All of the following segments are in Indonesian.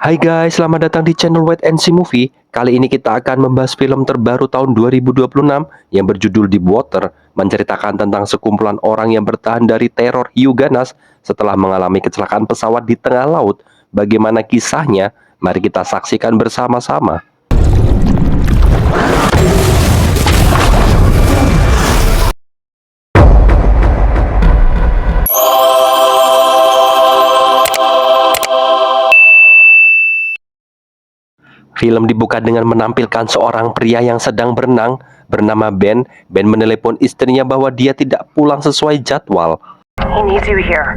Hai guys, selamat datang di channel Wait and See Movie. Kali ini kita akan membahas film terbaru tahun 2026 yang berjudul Deepwater, menceritakan tentang sekumpulan orang yang bertahan dari teror hiu ganas setelah mengalami kecelakaan pesawat di tengah laut. Bagaimana kisahnya? Mari kita saksikan bersama-sama. Film dibuka dengan menampilkan seorang pria yang sedang berenang bernama Ben. Ben menelepon istrinya bahwa dia tidak pulang sesuai jadwal. He needs you here.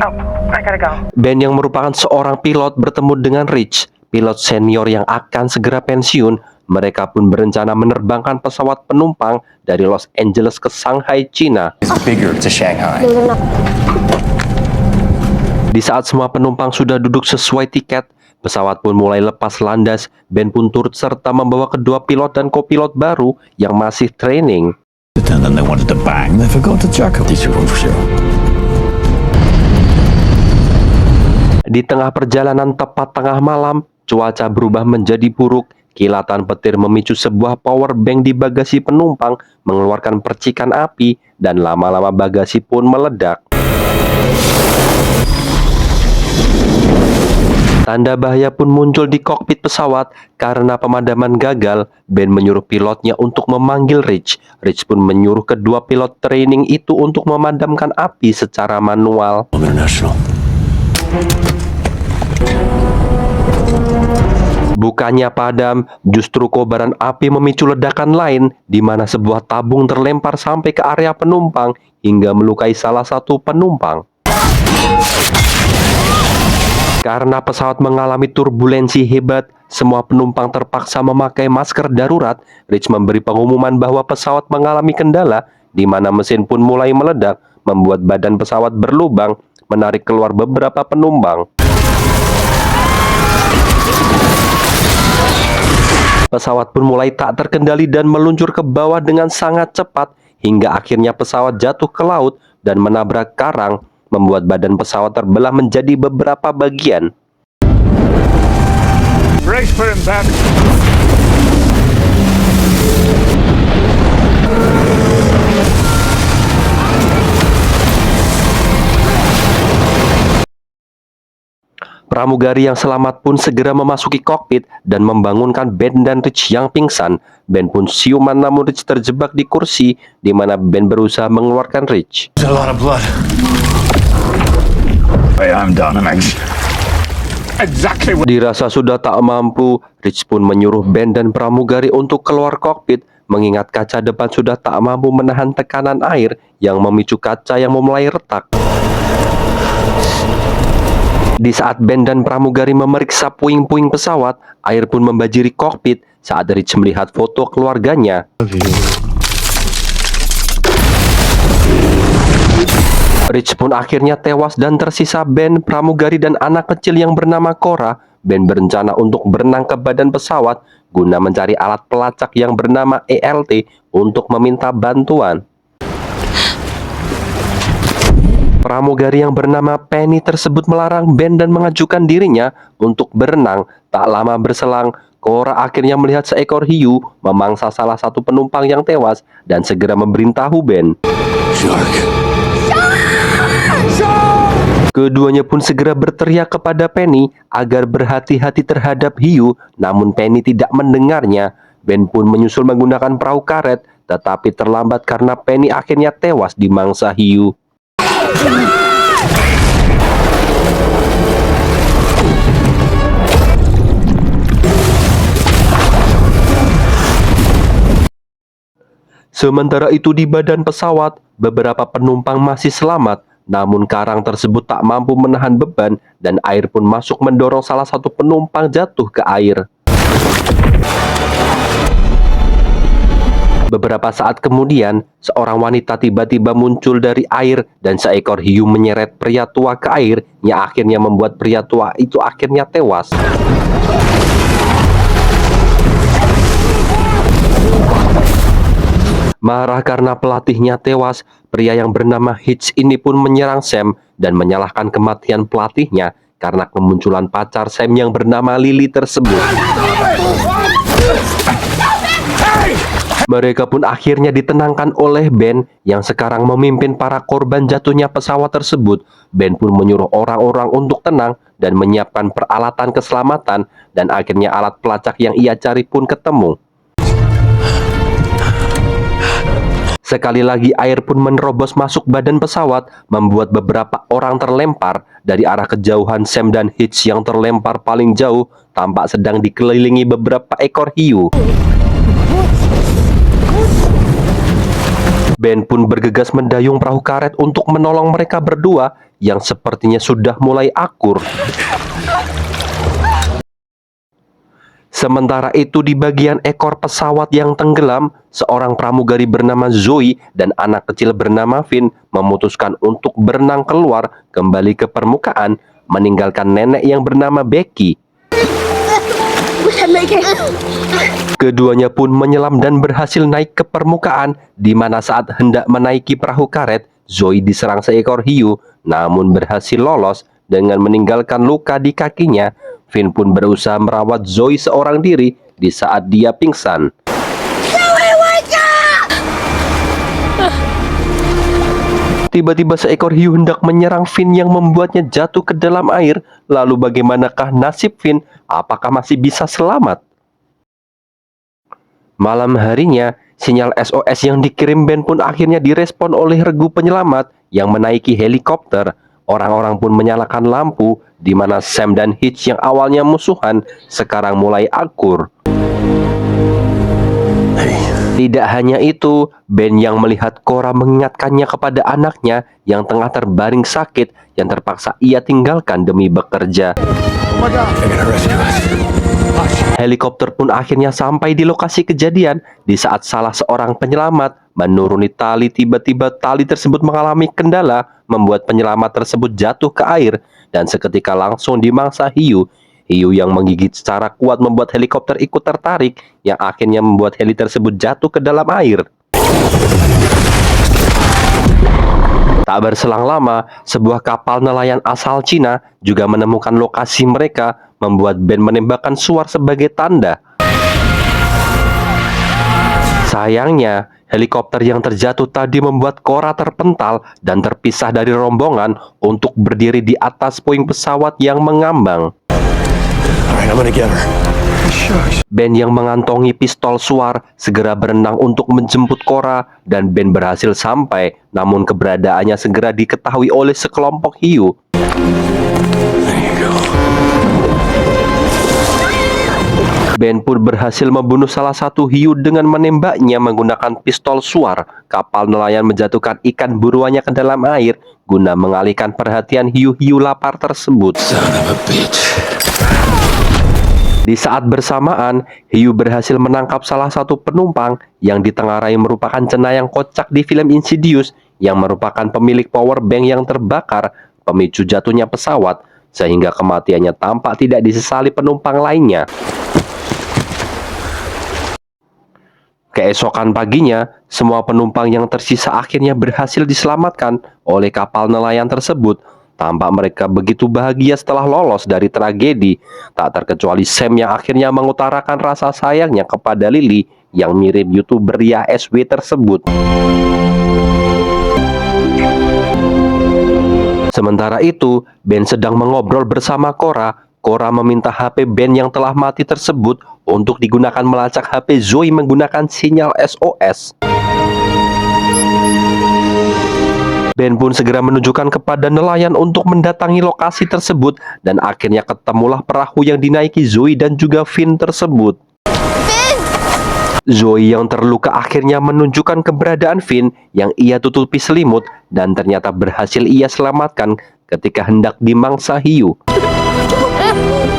Oh, I gotta go. Ben yang merupakan seorang pilot bertemu dengan Rich, pilot senior yang akan segera pensiun. Mereka pun berencana menerbangkan pesawat penumpang dari Los Angeles ke Shanghai, China. It's bigger to Shanghai. Di saat semua penumpang sudah duduk sesuai tiket, pesawat pun mulai lepas landas. Ben pun turut serta membawa kedua pilot dan kopilot baru yang masih training. And then they wanted to bang, they forgot to jack up. Di tengah perjalanan tepat tengah malam, cuaca berubah menjadi buruk. Kilatan petir memicu sebuah power bank di bagasi penumpang mengeluarkan percikan api dan lama-lama bagasi pun meledak. Tanda bahaya pun muncul di kokpit pesawat karena pemadaman gagal. Ben menyuruh pilotnya untuk memanggil Rich. Rich pun menyuruh kedua pilot training itu untuk memadamkan api secara manual. International. Bukannya padam, justru kobaran api memicu ledakan lain di mana sebuah tabung terlempar sampai ke area penumpang hingga melukai salah satu penumpang. Karena pesawat mengalami turbulensi hebat, semua penumpang terpaksa memakai masker darurat. Rich memberi pengumuman bahwa pesawat mengalami kendala, di mana mesin pun mulai meledak, membuat badan pesawat berlubang, menarik keluar beberapa penumpang. Pesawat pun mulai tak terkendali dan meluncur ke bawah dengan sangat cepat, hingga akhirnya pesawat jatuh ke laut dan menabrak karang, membuat badan pesawat terbelah menjadi beberapa bagian. Brace for impact. Pramugari yang selamat pun segera memasuki kokpit dan membangunkan Ben dan Rich yang pingsan. Ben pun siuman namun Rich terjebak di kursi, di mana Ben berusaha mengeluarkan Rich. There's a lot of blood. Hey, I'm done. I'm exactly what. Dirasa sudah tak mampu, Rich pun menyuruh Ben dan pramugari untuk keluar kokpit, mengingat kaca depan sudah tak mampu menahan tekanan air yang memicu kaca yang memulai retak. Di saat Ben dan pramugari memeriksa puing-puing pesawat, air pun membajiri kokpit saat Rich melihat foto keluarganya. Rich pun akhirnya tewas dan tersisa Ben, pramugari, dan anak kecil yang bernama Cora. Ben berencana untuk berenang ke badan pesawat guna mencari alat pelacak yang bernama ELT untuk meminta bantuan. Pramugari yang bernama Penny tersebut melarang Ben dan mengajukan dirinya untuk berenang. Tak lama berselang, Cora akhirnya melihat seekor hiu memangsa salah satu penumpang yang tewas dan segera memberitahu Ben. Keduanya pun segera berteriak kepada Penny agar berhati-hati terhadap hiu, namun Penny tidak mendengarnya. Ben pun menyusul menggunakan perahu karet, tetapi terlambat karena Penny akhirnya tewas di mangsa hiu. Sementara itu di badan pesawat, beberapa penumpang masih selamat, namun karang tersebut tak mampu menahan beban dan air pun masuk mendorong salah satu penumpang jatuh ke air. Beberapa saat kemudian, seorang wanita tiba-tiba muncul dari air dan seekor hiu menyeret pria tua ke air yang akhirnya membuat pria tua itu akhirnya tewas. Marah karena pelatihnya tewas, pria yang bernama Hitch ini pun menyerang Sam dan menyalahkan kematian pelatihnya karena kemunculan pacar Sam yang bernama Lily tersebut. Mereka pun akhirnya ditenangkan oleh Ben yang sekarang memimpin para korban jatuhnya pesawat tersebut. Ben pun menyuruh orang-orang untuk tenang dan menyiapkan peralatan keselamatan, dan akhirnya alat pelacak yang ia cari pun ketemu. Sekali lagi air pun menerobos masuk badan pesawat, membuat beberapa orang terlempar. Dari arah kejauhan, Sam dan Hitch yang terlempar paling jauh tampak sedang dikelilingi beberapa ekor hiu. Ben pun bergegas mendayung perahu karet untuk menolong mereka berdua yang sepertinya sudah mulai akur. Sementara itu di bagian ekor pesawat yang tenggelam, seorang pramugari bernama Zoe dan anak kecil bernama Finn memutuskan untuk berenang keluar kembali ke permukaan, meninggalkan nenek yang bernama Becky. Keduanya pun menyelam dan berhasil naik ke permukaan, di mana saat hendak menaiki perahu karet, Zoe diserang seekor hiu, namun berhasil lolos dengan meninggalkan luka di kakinya. Finn pun berusaha merawat Zoe seorang diri di saat dia pingsan. Tiba-tiba seekor hiu hendak menyerang Finn yang membuatnya jatuh ke dalam air. Lalu bagaimanakah nasib Finn? Apakah masih bisa selamat? Malam harinya, sinyal SOS yang dikirim Ben pun akhirnya direspon oleh regu penyelamat yang menaiki helikopter. Orang-orang pun menyalakan lampu, di mana Sam dan Hitch yang awalnya musuhan sekarang mulai akur. Tidak hanya itu, Ben yang melihat Cora mengingatkannya kepada anaknya yang tengah terbaring sakit yang terpaksa ia tinggalkan demi bekerja. Helikopter pun akhirnya sampai di lokasi kejadian. Di saat salah seorang penyelamat menuruni tali, tiba-tiba tali tersebut mengalami kendala, membuat penyelamat tersebut jatuh ke air dan seketika langsung dimangsa hiu. Hiu yang menggigit secara kuat membuat helikopter ikut tertarik, yang akhirnya membuat heli tersebut jatuh ke dalam air. Tak berselang lama, sebuah kapal nelayan asal Cina juga menemukan lokasi mereka, membuat Ben menembakkan suar sebagai tanda. Sayangnya, helikopter yang terjatuh tadi membuat Cora terpental dan terpisah dari rombongan untuk berdiri di atas puing pesawat yang mengambang. Ben yang mengantongi pistol suar segera berenang untuk menjemput Cora, dan Ben berhasil sampai, namun keberadaannya segera diketahui oleh sekelompok hiu. Ben pun berhasil membunuh salah satu hiu dengan menembaknya menggunakan pistol suar. Kapal nelayan menjatuhkan ikan buruannya ke dalam air guna mengalihkan perhatian hiu-hiu lapar tersebut. Di saat bersamaan, hiu berhasil menangkap salah satu penumpang yang ditengarai merupakan cenayang kocak di film Insidious yang merupakan pemilik power bank yang terbakar, pemicu jatuhnya pesawat, sehingga kematiannya tampak tidak disesali penumpang lainnya. Keesokan paginya, semua penumpang yang tersisa akhirnya berhasil diselamatkan oleh kapal nelayan tersebut. Tampak mereka begitu bahagia setelah lolos dari tragedi, tak terkecuali Sam yang akhirnya mengutarakan rasa sayangnya kepada Lily yang mirip YouTuber Ria SW tersebut. Sementara itu, Ben sedang mengobrol bersama Cora. Cora meminta HP Ben yang telah mati tersebut untuk digunakan melacak HP Zoe menggunakan sinyal SOS. Ben pun segera menunjukkan kepada nelayan untuk mendatangi lokasi tersebut, dan akhirnya ketemulah perahu yang dinaiki Zoe dan juga Finn tersebut. Zoe yang terluka akhirnya menunjukkan keberadaan Finn yang ia tutupi selimut, dan ternyata berhasil ia selamatkan ketika hendak dimangsa hiu.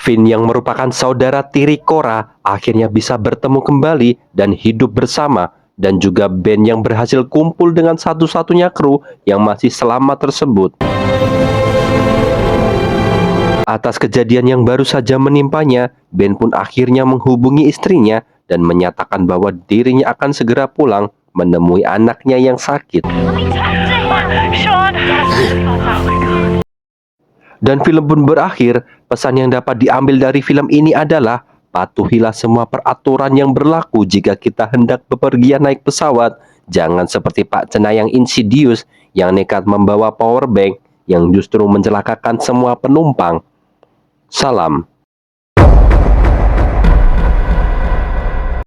Finn yang merupakan saudara tiri Cora akhirnya bisa bertemu kembali dan hidup bersama, dan juga Ben yang berhasil kumpul dengan satu-satunya kru yang masih selamat tersebut. Atas kejadian yang baru saja menimpanya, Ben pun akhirnya menghubungi istrinya dan menyatakan bahwa dirinya akan segera pulang menemui anaknya yang sakit. Dan film pun berakhir. Pesan yang dapat diambil dari film ini adalah patuhilah semua peraturan yang berlaku jika kita hendak bepergian naik pesawat. Jangan seperti Pak Cenayang insidious yang nekat membawa powerbank yang justru mencelakakan semua penumpang. Salam.